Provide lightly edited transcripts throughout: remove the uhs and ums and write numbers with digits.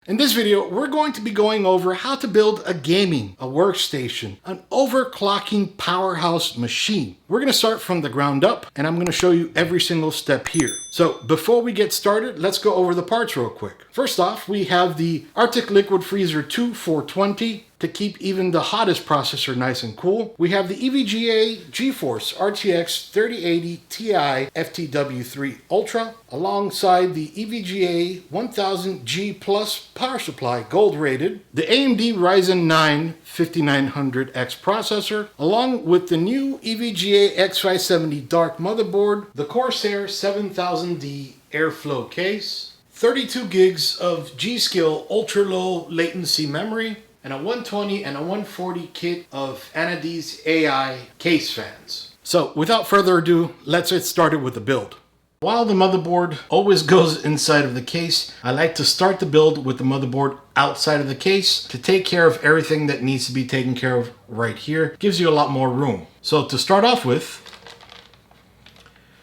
In this video, we're going to be going over how to build a workstation, an overclocking powerhouse machine. We're going to start from the ground up, and I'm going to show you every single step here. So before we get started, let's go over the parts real quick. First off, we have the Arctic Liquid Freezer 2 420 to keep even the hottest processor nice and cool. We have the EVGA Geforce RTX 3080 Ti FTW3 Ultra, alongside the EVGA 1000G Plus power supply, gold rated, the AMD Ryzen 9 5900X processor, along with the new EVGA X570 Dark Motherboard, the Corsair 7000D airflow case, 32 gigs of G.Skill ultra low latency memory, and a 120 and a 140 kit of Anidees AI case fans. So without further ado, let's get started with the build. While the motherboard always goes inside of the case, I like to start the build with the motherboard outside of the case to take care of everything that needs to be taken care of right here. Gives you a lot more room. So to start off with,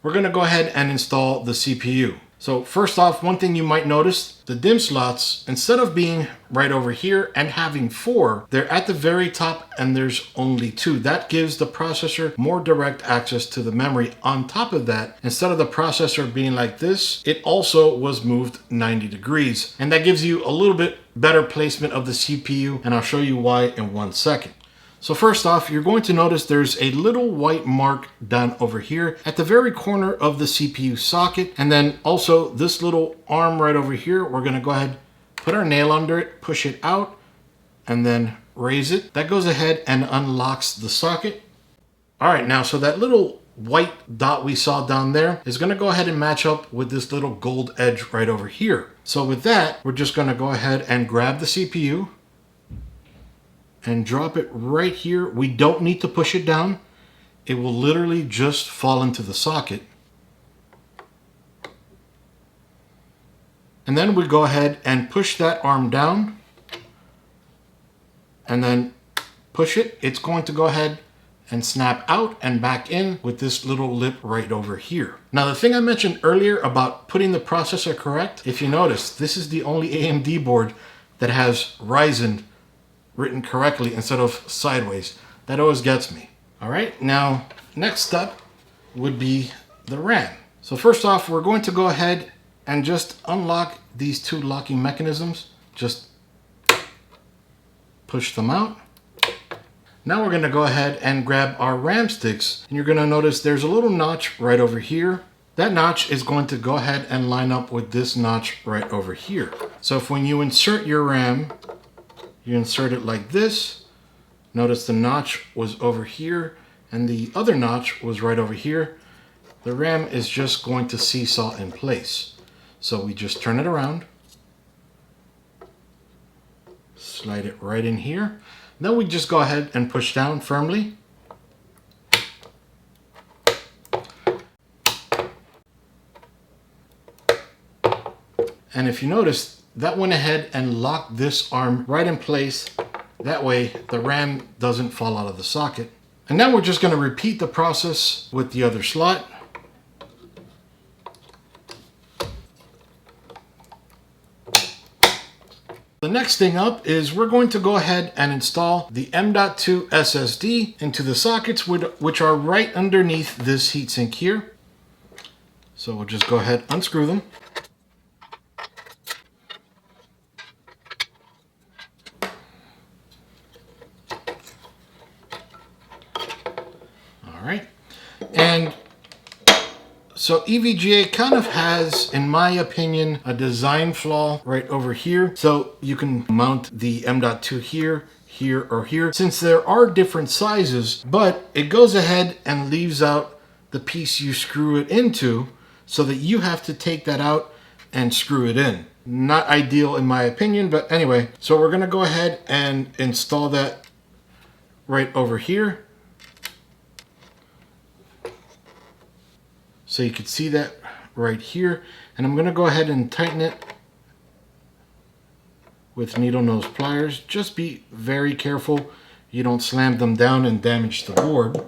we're going to go ahead and install the CPU. So first off, one thing you might notice, the DIMM slots, instead of being right over here and having 4, they're at the very top and there's only 2. That gives the processor more direct access to the memory. On top of that, instead of the processor being like this, it also was moved 90 degrees. And that gives you a little bit better placement of the CPU, and I'll show you why in 1 second. So first off, you're going to notice there's a little white mark down over here at the very corner of the CPU socket. And then also this little arm right over here, we're going to go ahead, put our nail under it, push it out, and then raise it. That goes ahead and unlocks the socket. All right, now, so that little white dot we saw down there is going to go ahead and match up with this little gold edge right over here. So with that, we're just going to go ahead and grab the CPU and drop it right here. We don't need to push it down. It will literally just fall into the socket. And then we go ahead and push that arm down and then push it. It's going to go ahead and snap out and back in with this little lip right over here. Now, the thing I mentioned earlier about putting the processor correct, if you notice, this is the only AMD board that has Ryzen written correctly instead of sideways. That always gets me. All right, now next step would be the RAM. So first off, we're going to go ahead and just unlock these 2 locking mechanisms. Just push them out. Now we're going to go ahead and grab our RAM sticks, and you're going to notice there's a little notch right over here. That notch is going to go ahead and line up with this notch right over here. So if when you insert your RAM, you insert it like this, notice the notch was over here and the other notch was right over here. The RAM is just going to seesaw in place. So we just turn it around, slide it right in here. Then we just go ahead and push down firmly. And if you notice, that went ahead and locked this arm right in place. That way the RAM doesn't fall out of the socket. And now we're just going to repeat the process with the other slot. The next thing up is we're going to go ahead and install the M.2 SSD into the sockets which are right underneath this heatsink here. So we'll just go ahead, unscrew them. Alright, and so EVGA kind of has, in my opinion, a design flaw right over here. So you can mount the M.2 here, here, or here, since there are different sizes, but it goes ahead and leaves out the piece you screw it into so that you have to take that out and screw it in. Not ideal in my opinion, but anyway, so we're going to go ahead and install that right over here. So you can see that right here. And I'm going to go ahead and tighten it with needle nose pliers. Just be very careful you don't slam them down and damage the board.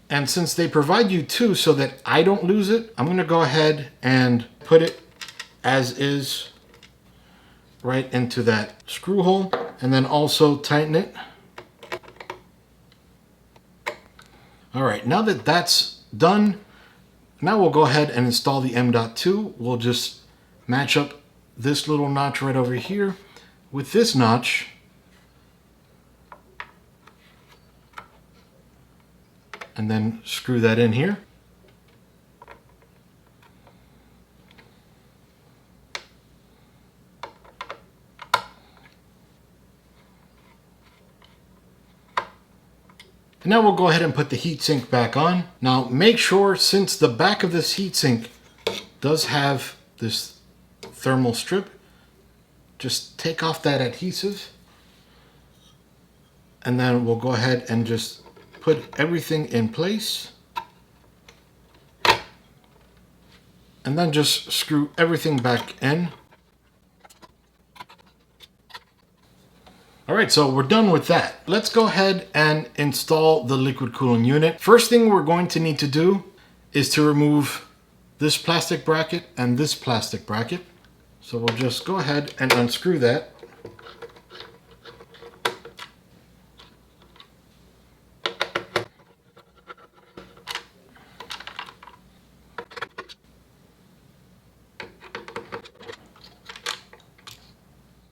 And since they provide you 2 so that I don't lose it, I'm going to go ahead and put it as is right into that screw hole, and then also tighten it. All right, now that that's done, now we'll go ahead and install the M.2. We'll just match up this little notch right over here with this notch. And then screw that in here. And now we'll go ahead and put the heatsink back on. Now make sure, since the back of this heatsink does have this thermal strip, just take off that adhesive. And then we'll go ahead and just put everything in place. And then just screw everything back in. All right, so we're done with that. Let's go ahead and install the liquid cooling unit. First thing we're going to need to do is to remove this plastic bracket and this plastic bracket. So we'll just go ahead and unscrew that.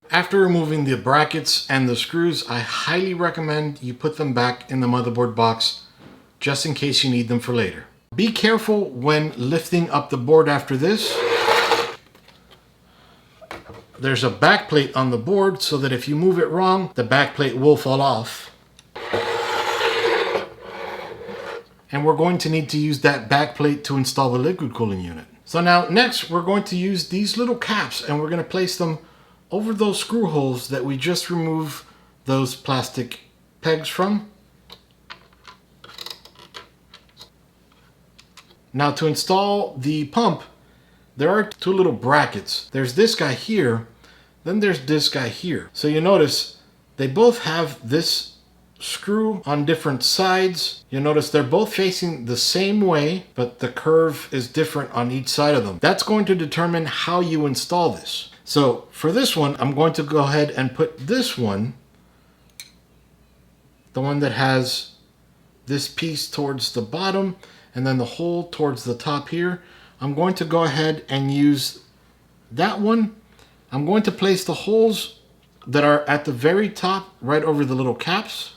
After removing the brackets and the screws, I highly recommend you put them back in the motherboard box just in case you need them for later. Be careful when lifting up the board after this. There's a back plate on the board so that if you move it wrong, the back plate will fall off. And we're going to need to use that back plate to install the liquid cooling unit. So now next we're going to use these little caps and we're going to place them over those screw holes that we just removed those plastic pegs from. Now to install the pump, there are two little brackets. There's this guy here, then there's this guy here. So you notice they both have this screw on different sides. You notice they're both facing the same way, but the curve is different on each side of them. That's going to determine how you install this. So for this one, I'm going to go ahead and put this one, the one that has this piece towards the bottom and then the hole towards the top here. I'm going to go ahead and use that one. I'm going to place the holes that are at the very top right over the little caps.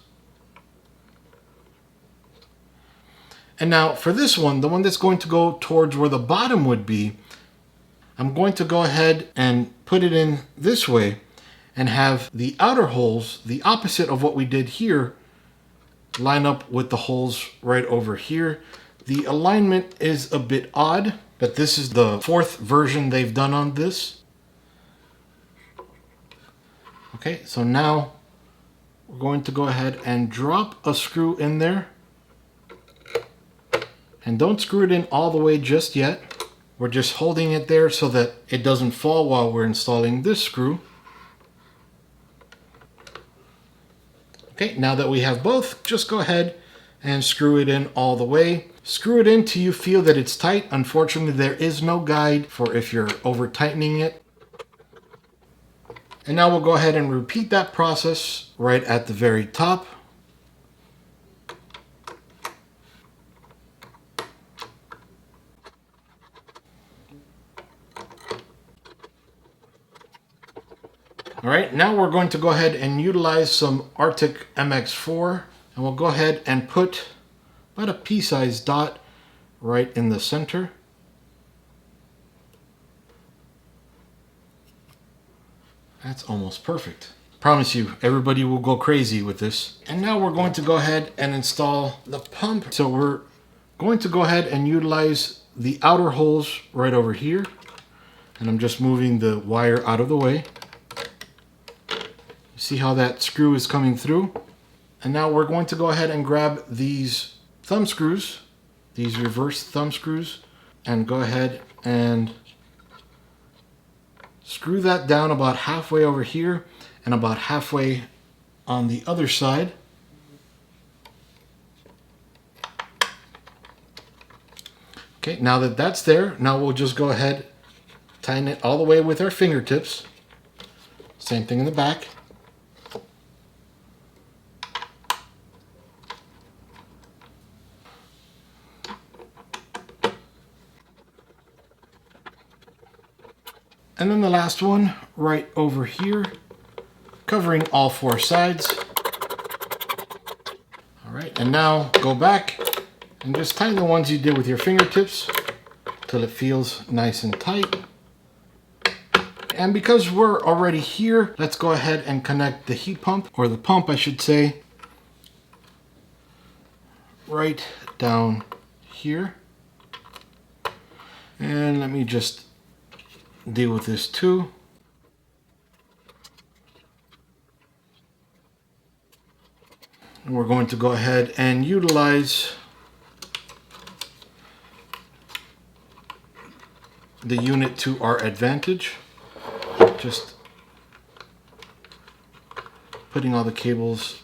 And now for this one, the one that's going to go towards where the bottom would be, I'm going to go ahead and put it in this way and have the outer holes, the opposite of what we did here, line up with the holes right over here. The alignment is a bit odd, but this is the fourth version they've done on this. Okay, so now we're going to go ahead and drop a screw in there. And don't screw it in all the way just yet. We're just holding it there so that it doesn't fall while we're installing this screw. Okay, now that we have both, just go ahead and screw it in all the way. Screw it in till you feel that it's tight. Unfortunately, there is no guide for if you're over tightening it. And now we'll go ahead and repeat that process right at the very top. All right, now we're going to go ahead and utilize some Arctic MX4, and we'll go ahead and put about a pea-sized dot right in the center. That's almost perfect. Promise you, everybody will go crazy with this. And now we're going to go ahead and install the pump. So we're going to go ahead and utilize the outer holes right over here. And I'm just moving the wire out of the way. See how that screw is coming through? And now we're going to go ahead and grab these thumb screws, these reverse thumb screws, and go ahead and screw that down about halfway over here and about halfway on the other side. Okay, now that that's there, now we'll just go ahead, tighten it all the way with our fingertips. Same thing in the back. And then the last one right over here, covering all four sides. All right, and now go back and just tighten the ones you did with your fingertips till it feels nice and tight. And because we're already here, let's go ahead and connect the heat pump, or the pump I should say, right down here. And let me just deal with this too. And we're going to go ahead and utilize the unit to our advantage. Just putting all the cables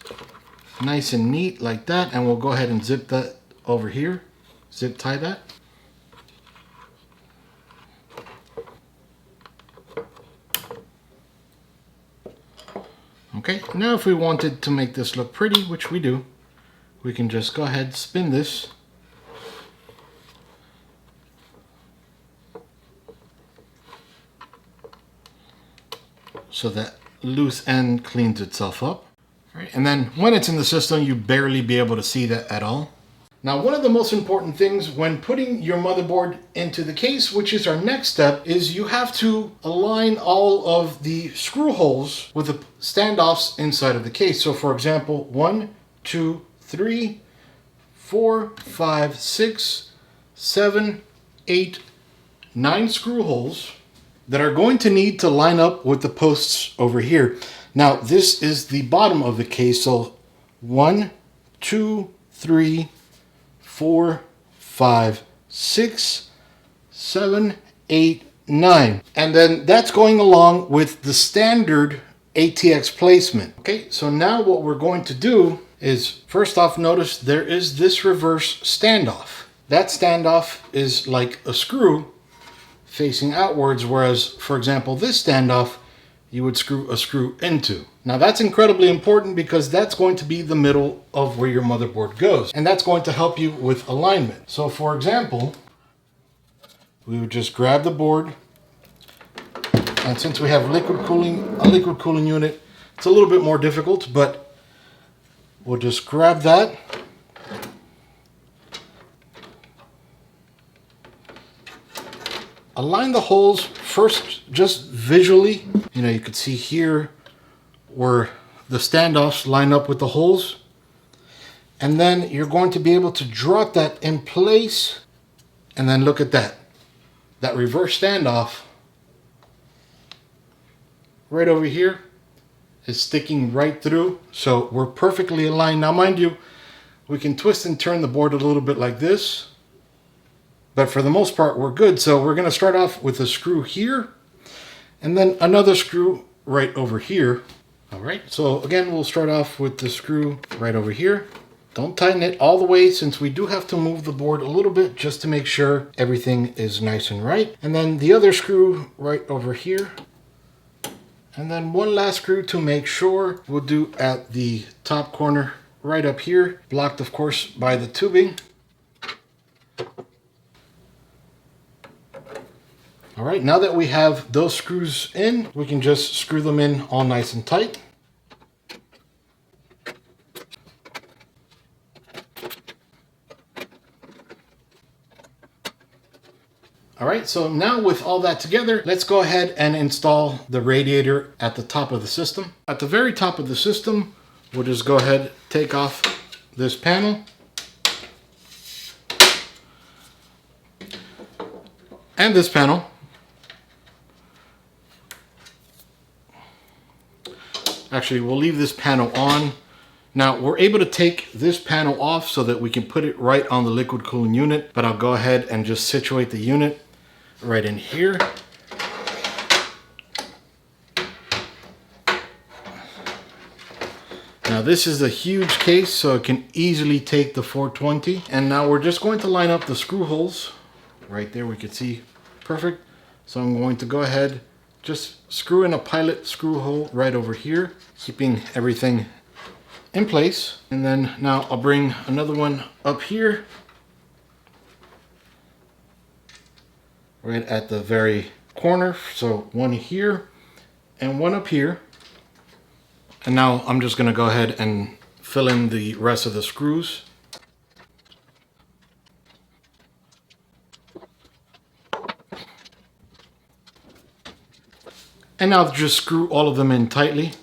nice and neat like that, and we'll go ahead and zip that over here, zip tie that. Okay, now if we wanted to make this look pretty, which we do, we can just go ahead, spin this. So that loose end cleans itself up. All right, and then when it's in the system, you barely be able to see that at all. Now, one of the most important things when putting your motherboard into the case, which is our next step, is you have to align all of the screw holes with the standoffs inside of the case. So for example, 1, 2, 3, 4, 5, 6, 7, 8, 9 screw holes that are going to need to line up with the posts over here. Now, this is the bottom of the case. So 1, 2, 3, 4, 5, 6, 7, 8, 9. And then that's going along with the standard ATX placement. Okay, so now what we're going to do is, first off, notice there is this reverse standoff. That standoff is like a screw facing outwards, whereas, for example, this standoff, you would screw a screw into. Now that's incredibly important because that's going to be the middle of where your motherboard goes, and that's going to help you with alignment. So for example, we would just grab the board, and since we have a liquid cooling unit, it's a little bit more difficult, but we'll just grab that. Align the holes first just visually. You know, you could see here where the standoffs line up with the holes. And then you're going to be able to draw that in place. And then look at that. That reverse standoff right over here is sticking right through. So we're perfectly aligned. Now, mind you, we can twist and turn the board a little bit like this. But for the most part, we're good. So we're going to start off with a screw here, and then another screw right over here. All right, so again, we'll start off with the screw right over here. Don't tighten it all the way, since we do have to move the board a little bit just to make sure everything is nice and right. And then the other screw right over here. And then one last screw to make sure. We'll do at the top corner right up here, blocked of course by the tubing. All right, now that we have those screws in, we can just screw them in all nice and tight. All right, so now with all that together, let's go ahead and install the radiator at the top of the system. At the very top of the system, we'll just go ahead, take off this panel. And this panel. Actually, we'll leave this panel on. Now, we're able to take this panel off so that we can put it right on the liquid cooling unit, but I'll go ahead and just situate the unit right in here. Now, this is a huge case, so it can easily take the 420. And now we're just going to line up the screw holes. Right there, we can see perfect. So I'm going to go ahead, just screw in a pilot screw hole right over here, keeping everything in place. And then now I'll bring another one up here, right at the very corner. So one here and one up here. And now I'm just gonna go ahead and fill in the rest of the screws. And now just screw all of them in tightly.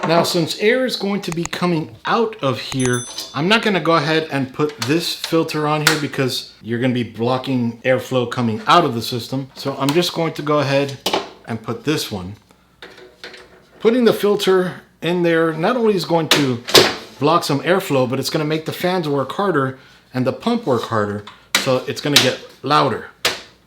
Now, since air is going to be coming out of here, I'm not gonna go ahead and put this filter on here because you're gonna be blocking airflow coming out of the system. So I'm just going to go ahead and put this one. Putting the filter in there not only is going to block some airflow, but it's gonna make the fans work harder and the pump work harder. So it's gonna get louder.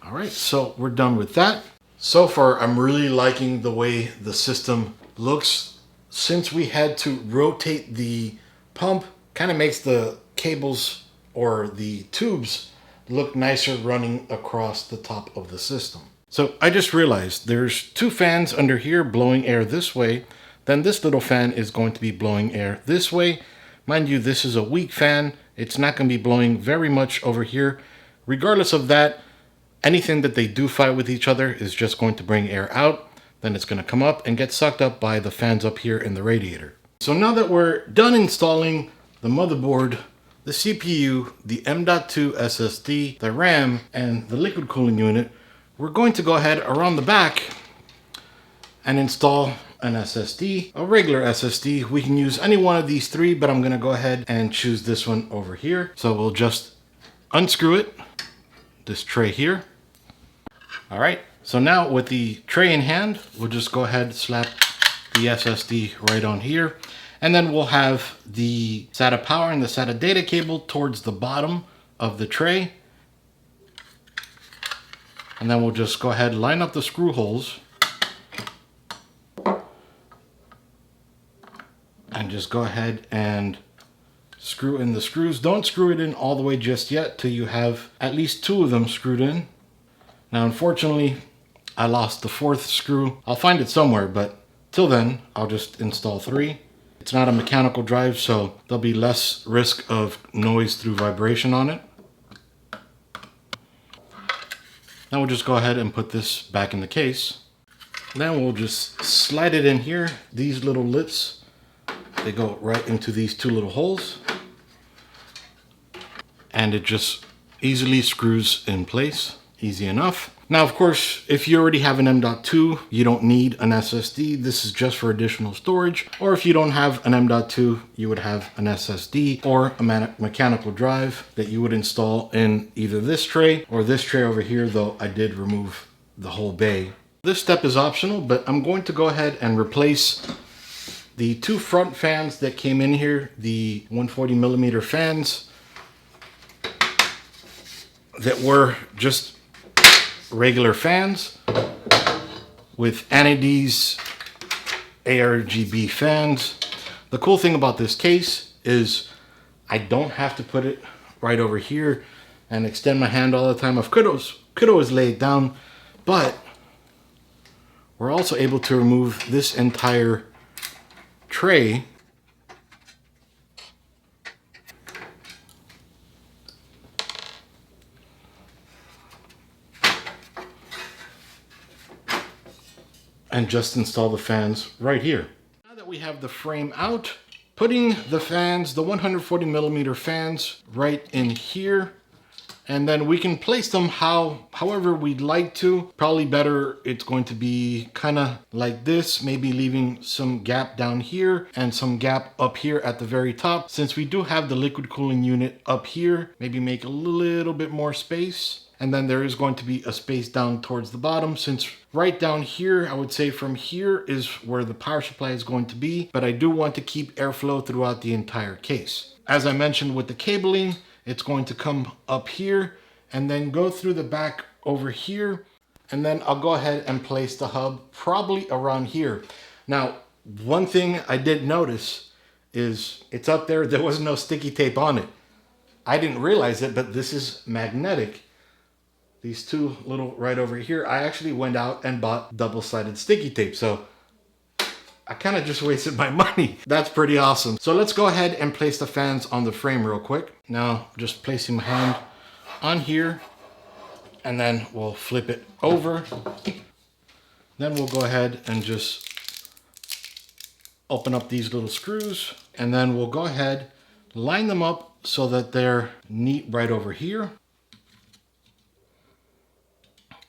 All right, so we're done with that. So far, I'm really liking the way the system looks. Since we had to rotate the pump, kind of makes the cables or the tubes look nicer running across the top of the system. So I just realized there's two fans under here blowing air this way. Then this little fan is going to be blowing air this way. Mind you, this is a weak fan. It's not going to be blowing very much over here. Regardless of that, anything that they do fight with each other is just going to bring air out. Then it's going to come up and get sucked up by the fans up here in the radiator. So now that we're done installing the motherboard, the CPU, the M.2 SSD, the RAM, and the liquid cooling unit, we're going to go ahead around the back and install an SSD, a regular SSD. We can use any one of these three, but I'm going to go ahead and choose this one over here. So we'll just unscrew it, this tray here. All right. So now with the tray in hand, we'll just go ahead and slap the SSD right on here. And then we'll have the SATA power and the SATA data cable towards the bottom of the tray. And then we'll just go ahead and line up the screw holes. And just go ahead and screw in the screws. Don't screw it in all the way just yet till you have at least two of them screwed in. Now, unfortunately, I lost the fourth screw. I'll find it somewhere, but till then, I'll just install three. It's not a mechanical drive, so there'll be less risk of noise through vibration on it. Now we'll just go ahead and put this back in the case. Then we'll just slide it in here. These little lips, they go right into these two little holes. And it just easily screws in place. Easy enough. Now, of course, if you already have an M.2, you don't need an SSD. This is just for additional storage. Or if you don't have an M.2, you would have an SSD or a mechanical drive that you would install in either this tray or this tray over here, though I did remove the whole bay. This step is optional, but I'm going to go ahead and replace the two front fans that came in here, the 140mm fans that were just regular fans with Anidees ARGB fans. The cool thing about this case is I don't have to put it right over here and extend my hand all the time. I could always lay it down, but we're also able to remove this entire tray and just install the fans right here. Now that we have the frame out, putting the fans, the 140mm fans right in here, and then we can place them however we'd like to. Probably better, it's going to be kind of like this, maybe leaving some gap down here and some gap up here at the very top. Since we do have the liquid cooling unit up here, maybe make a little bit more space. And then there is going to be a space down towards the bottom, since right down here, I would say from here is where the power supply is going to be, but I do want to keep airflow throughout the entire case. As I mentioned with the cabling, it's going to come up here and then go through the back over here. And then I'll go ahead and place the hub probably around here. Now, one thing I did notice is it's up there. There was no sticky tape on it. I didn't realize it, but this is magnetic. These two little right over here, I actually went out and bought double-sided sticky tape. So I kind of just wasted my money. That's pretty awesome. So let's go ahead and place the fans on the frame real quick. Now, just placing my hand on here, and then we'll flip it over. Then we'll go ahead and just open up these little screws, and then we'll go ahead, line them up so that they're neat right over here.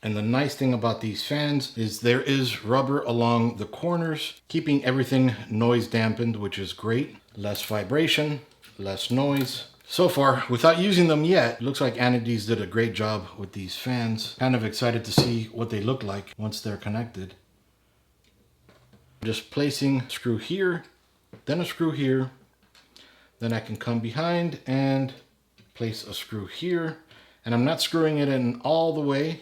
And the nice thing about these fans is there is rubber along the corners, keeping everything noise dampened, which is great. Less vibration, less noise. So far, without using them yet, looks like Anidees did a great job with these fans. Kind of excited to see what they look like once they're connected. Just placing a screw here, then a screw here. Then I can come behind and place a screw here. And I'm not screwing it in all the way.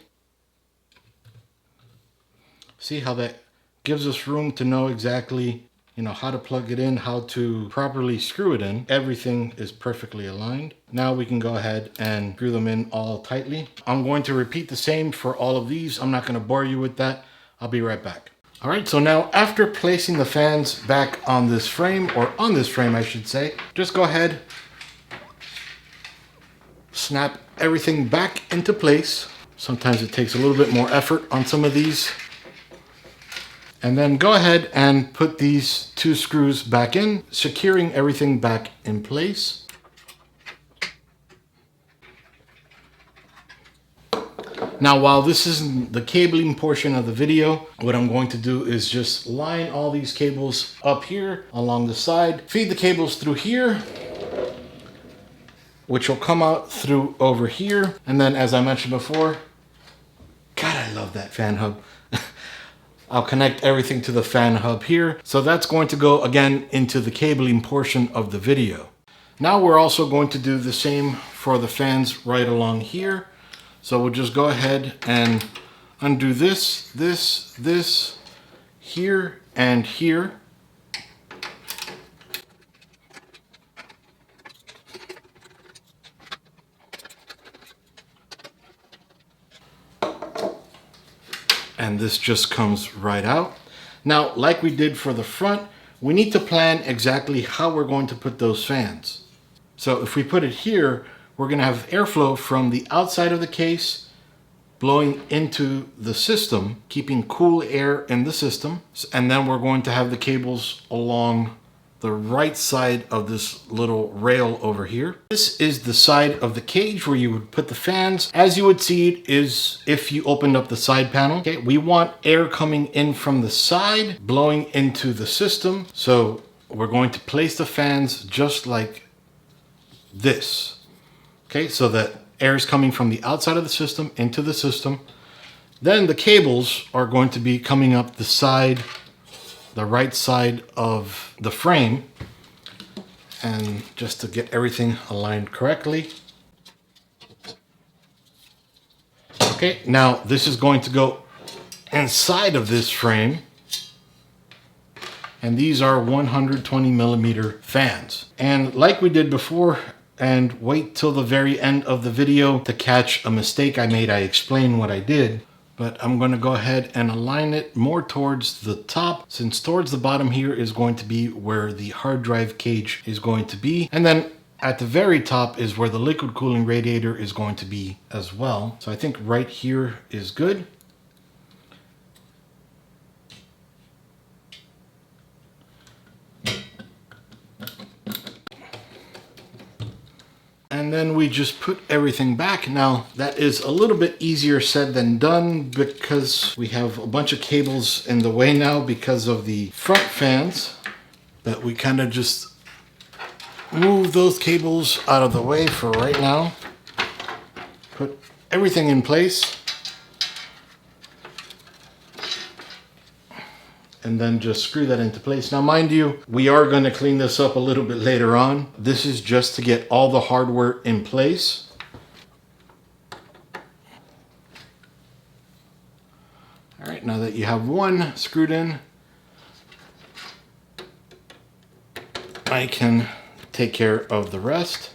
See how that gives us room to know exactly, how to plug it in, how to properly screw it in. Everything is perfectly aligned. Now we can go ahead and screw them in all tightly. I'm going to repeat the same for all of these. I'm not going to bore you with that. I'll be right back. All right, so now after placing the fans back on this frame, or on this frame I should say, just go ahead, snap everything back into place. Sometimes it takes a little bit more effort on some of these. And then go ahead and put these two screws back in, securing everything back in place. Now, while this isn't the cabling portion of the video, what I'm going to do is just line all these cables up here along the side, feed the cables through here, which will come out through over here. And then, as I mentioned before, God, I love that fan hub. I'll connect everything to the fan hub here. So that's going to go again into the cabling portion of the video. Now we're also going to do the same for the fans right along here. So we'll just go ahead and undo this, here, and here. And this just comes right out. Now, like we did for the front, we need to plan exactly how we're going to put those fans. So if we put it here, we're going to have airflow from the outside of the case blowing into the system, keeping cool air in the system. And then we're going to have the cables along the right side of this little rail over here. This is the side of the cage where you would put the fans. As you would see it is if you opened up the side panel. Okay, we want air coming in from the side, blowing into the system. So we're going to place the fans just like this. Okay, so that air is coming from the outside of the system into the system. Then the cables are going to be coming up the side, the right side of the frame. And just to get everything aligned correctly. Okay, now this is going to go inside of this frame. And these are 120 millimeter fans. And like we did before, and wait till the very end of the video to catch a mistake I made. I explain what I did, but I'm going to go ahead and align it more towards the top, since towards the bottom here is going to be where the hard drive cage is going to be. And then at the very top is where the liquid cooling radiator is going to be as well. So I think right here is good. And then we just put everything back. Now that is a little bit easier said than done because we have a bunch of cables in the way now because of the front fans, that we kind of just move those cables out of the way for right now. Put everything in place. And then just screw that into place. Now, mind you, we are going to clean this up a little bit later on. This is just to get all the hardware in place. All right, now that you have one screwed in, I can take care of the rest.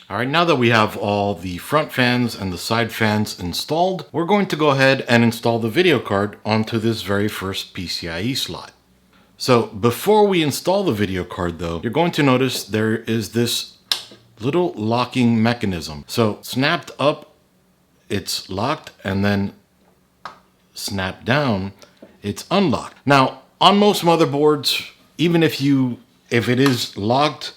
All right, now that we have all the front fans and the side fans installed, we're going to go ahead and install the video card onto this very first PCIe slot. So before we install the video card though, you're going to notice there is this little locking mechanism. So snapped up, it's locked, and then snapped down, it's unlocked. Now, on most motherboards, even if it is locked,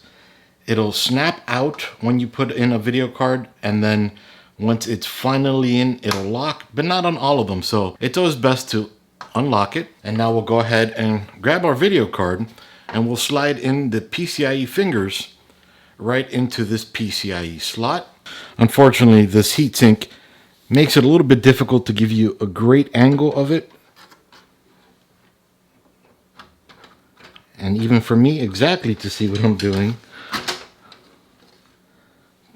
it'll snap out when you put in a video card, and then once it's finally in, it'll lock, but not on all of them. So it's always best to unlock it. And now we'll go ahead and grab our video card, and we'll slide in the PCIe fingers right into this PCIe slot. Unfortunately, this heatsink makes it a little bit difficult to give you a great angle of it. And even for me, exactly to see what I'm doing.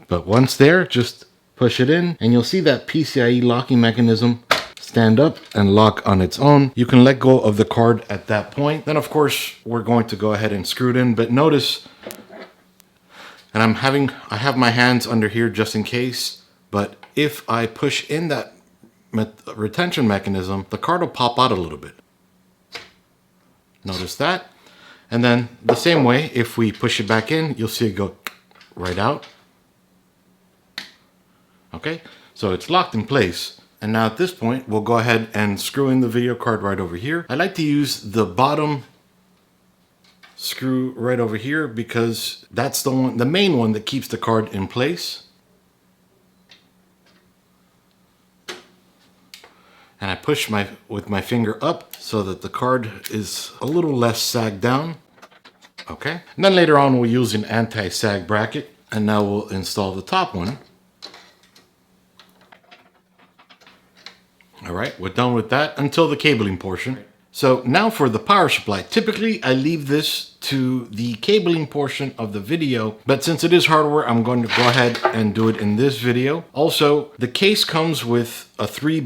But once there, just push it in and you'll see that PCIe locking mechanism stand up and lock on its own. You can let go of the card at that point. Then of course, we're going to go ahead and screw it in, but notice, and I have my hands under here just in case, but if I push in that retention mechanism, the card will pop out a little bit. Notice that. And then the same way, if we push it back in, you'll see it go right out. Okay, so it's locked in place. And now at this point, we'll go ahead and screw in the video card right over here. I like to use the bottom screw right over here because that's the main one that keeps the card in place. And I push with my finger up so that the card is a little less sagged down. Okay, and then later on we'll use an anti-sag bracket, and now we'll install the top one. All right, we're done with that until the cabling portion. So now for the power supply. Typically, I leave this to the cabling portion of the video, but since it is hardware, I'm going to go ahead and do it in this video. Also, the case comes with a 3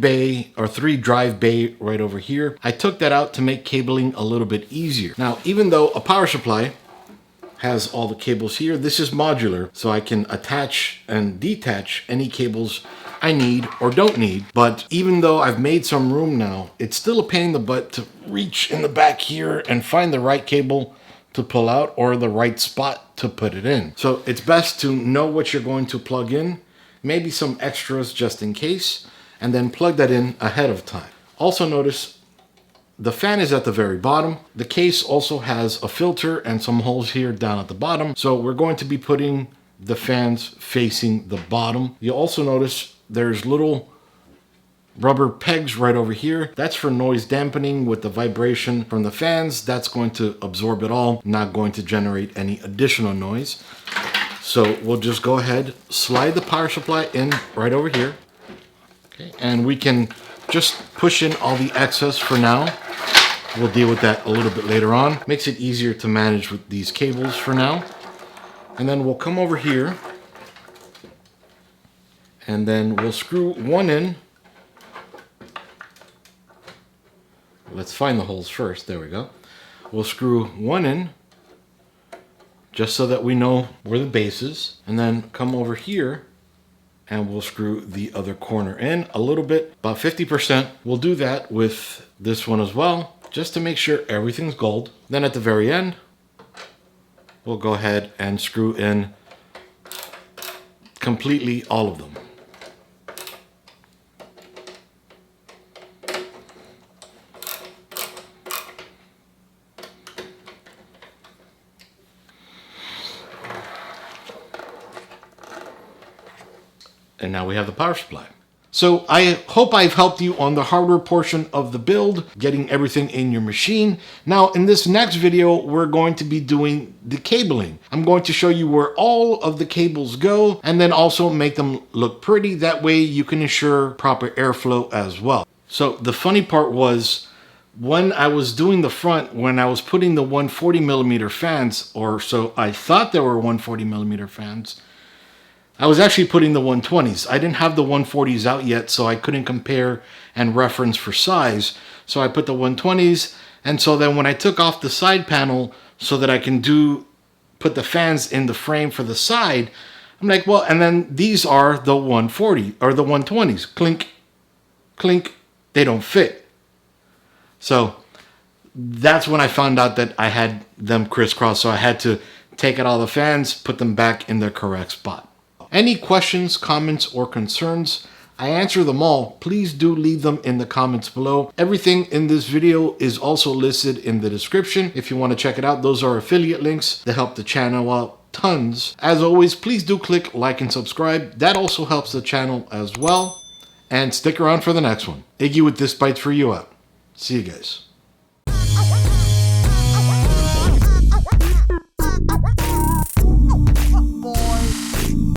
drive bay right over here. I took that out to make cabling a little bit easier. Now, even though a power supply has all the cables here, this is modular, so I can attach and detach any cables I need or don't need. But even though I've made some room now, it's still a pain in the butt to reach in the back here and find the right cable to pull out or the right spot to put it in. So it's best to know what you're going to plug in, maybe some extras just in case, and then plug that in ahead of time. Also notice the fan is at the very bottom. The case also has a filter and some holes here down at the bottom. So we're going to be putting the fans facing the bottom. You'll also notice there's little rubber pegs right over here. That's for noise dampening with the vibration from the fans. That's going to absorb it all, not going to generate any additional noise. So we'll just go ahead, slide the power supply in right over here. Okay, and we can just push in all the excess for now. We'll deal with that a little bit later on. Makes it easier to manage with these cables for now. And then we'll come over here and then we'll screw one in. Let's find the holes first. There we go. We'll screw one in just so that we know where the base is, and then come over here and we'll screw the other corner in a little bit, about 50%. We'll do that with this one as well, just to make sure everything's gold. Then at the very end, we'll go ahead and screw in completely all of them. And now we have the power supply. So I hope I've helped you on the hardware portion of the build, getting everything in your machine. Now in this next video, we're going to be doing the cabling. I'm going to show you where all of the cables go and then also make them look pretty. That way you can ensure proper airflow as well. So the funny part was when I was doing the front, when I was putting the 140mm fans, or so I thought there were 140mm fans, I was actually putting the 120s. I didn't have the 140s out yet, so I couldn't compare and reference for size. So I put the 120s, and so then when I took off the side panel so that I can put the fans in the frame for the side, I'm like, well, and then these are the 140 or the 120s. Clink, clink, they don't fit. So that's when I found out that I had them crisscross. So I had to take out all the fans, put them back in their correct spot. Any questions, comments, or concerns? I answer them all. Please do leave them in the comments below. Everything in this video is also listed in the description. If you want to check it out, those are affiliate links that help the channel out tons. As always, please do click like and subscribe. That also helps the channel as well. And stick around for the next one. Iggy with ThisBytesForYou out. See you guys.